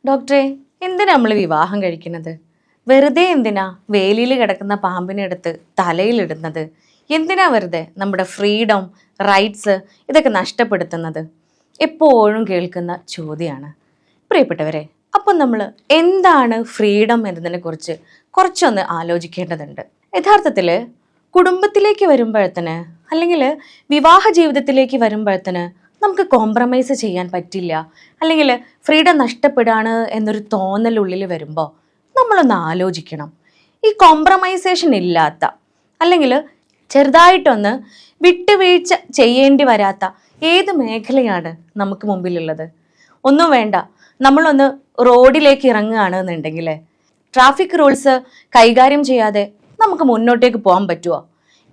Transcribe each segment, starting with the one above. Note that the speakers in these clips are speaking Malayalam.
ഡോക്ടറെ, എന്തിനാ നമ്മൾ വിവാഹം കഴിക്കുന്നത്? വെറുതെ എന്തിനാ വേലിയിൽ കിടക്കുന്ന പാമ്പിനെടുത്ത് തലയിലിടുന്നത്? എന്തിനാ വെറുതെ നമ്മുടെ ഫ്രീഡം, റൈറ്റ്സ് ഇതൊക്കെ നഷ്ടപ്പെടുത്തുന്നത്? എപ്പോഴും കേൾക്കുന്ന ചോദ്യമാണ്. പ്രിയപ്പെട്ടവരെ, അപ്പം നമ്മൾ എന്താണ് ഫ്രീഡം എന്നതിനെ കുറിച്ച് കുറച്ചൊന്ന് ആലോചിക്കേണ്ടതുണ്ട്. യഥാർത്ഥത്തിൽ കുടുംബത്തിലേക്ക് വരുമ്പോഴത്തേന് അല്ലെങ്കിൽ വിവാഹ ജീവിതത്തിലേക്ക് വരുമ്പോഴത്തേന് നമുക്ക് കോംപ്രമൈസ് ചെയ്യാൻ പറ്റില്ല, അല്ലെങ്കിൽ ഫ്രീഡം നഷ്ടപ്പെടാണ് എന്നൊരു തോന്നലുള്ളിൽ വരുമ്പോൾ നമ്മളൊന്ന് ആലോചിക്കണം. ഈ കോംപ്രമൈസേഷൻ ഇല്ലാത്ത അല്ലെങ്കിൽ ചെറുതായിട്ടൊന്ന് വിട്ടുവീഴ്ച ചെയ്യേണ്ടി വരാത്ത ഏത് മേഖലയാണ് നമുക്ക് മുമ്പിലുള്ളത്? ഒന്നും വേണ്ട, നമ്മളൊന്ന് റോഡിലേക്ക് ഇറങ്ങുകയാണ് എന്നുണ്ടെങ്കിൽ ട്രാഫിക് റൂൾസ് കൈകാര്യം ചെയ്യാതെ നമുക്ക് മുന്നോട്ടേക്ക് പോകാൻ പറ്റുമോ?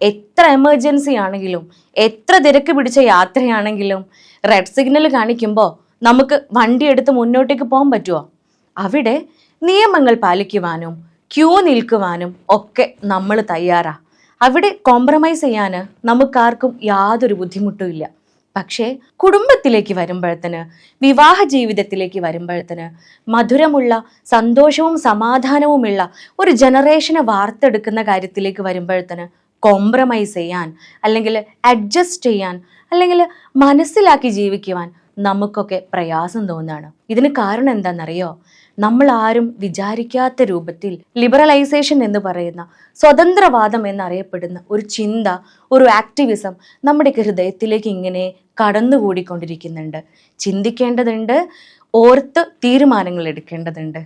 എത്ര എമർജൻസി ആണെങ്കിലും, എത്ര തിരക്ക് പിടിച്ച യാത്രയാണെങ്കിലും റെഡ് സിഗ്നൽ കാണിക്കുമ്പോൾ നമുക്ക് വണ്ടി എടുത്ത് മുന്നോട്ടേക്ക് പോകാൻ പറ്റുമോ? അവിടെ നിയമങ്ങൾ പാലിക്കുവാനും ക്യൂ നിൽക്കുവാനും ഒക്കെ നമ്മൾ തയ്യാറാ. അവിടെ കോംപ്രമൈസ് ചെയ്യാൻ നമുക്കാർക്കും യാതൊരു ബുദ്ധിമുട്ടും ഇല്ല. പക്ഷേ കുടുംബത്തിലേക്ക് വരുമ്പോഴത്തേന്, വിവാഹ ജീവിതത്തിലേക്ക് വരുമ്പോഴത്തേന്, മധുരമുള്ള സന്തോഷവും സമാധാനവുമുള്ള ഒരു ജനറേഷനെ വാർത്തെടുക്കുന്ന കാര്യത്തിലേക്ക് വരുമ്പോഴത്തേന് കോംപ്രമൈസ് ചെയ്യാൻ, അല്ലെങ്കിൽ അഡ്ജസ്റ്റ് ചെയ്യാൻ, അല്ലെങ്കിൽ മനസ്സിലാക്കി ജീവിക്കുവാൻ നമുക്കൊക്കെ പ്രയാസം തോന്നുകയാണ്. ഇതിന് കാരണം എന്താണെന്നറിയോ? നമ്മൾ ആരും വിചാരിക്കാത്ത രൂപത്തിൽ ലിബറലൈസേഷൻ എന്ന് പറയുന്ന സ്വതന്ത്രവാദം എന്നറിയപ്പെടുന്ന ഒരു ചിന്ത, ഒരു ആക്ടിവിസം നമ്മുടെ ഹൃദയത്തിലേക്ക് ഇങ്ങനെ കടന്നുകൂടിക്കൊണ്ടിരിക്കുന്നുണ്ട്. ചിന്തിക്കേണ്ടതുണ്ട്, ഓർത്ത് തീരുമാനങ്ങൾ എടുക്കേണ്ടതുണ്ട്.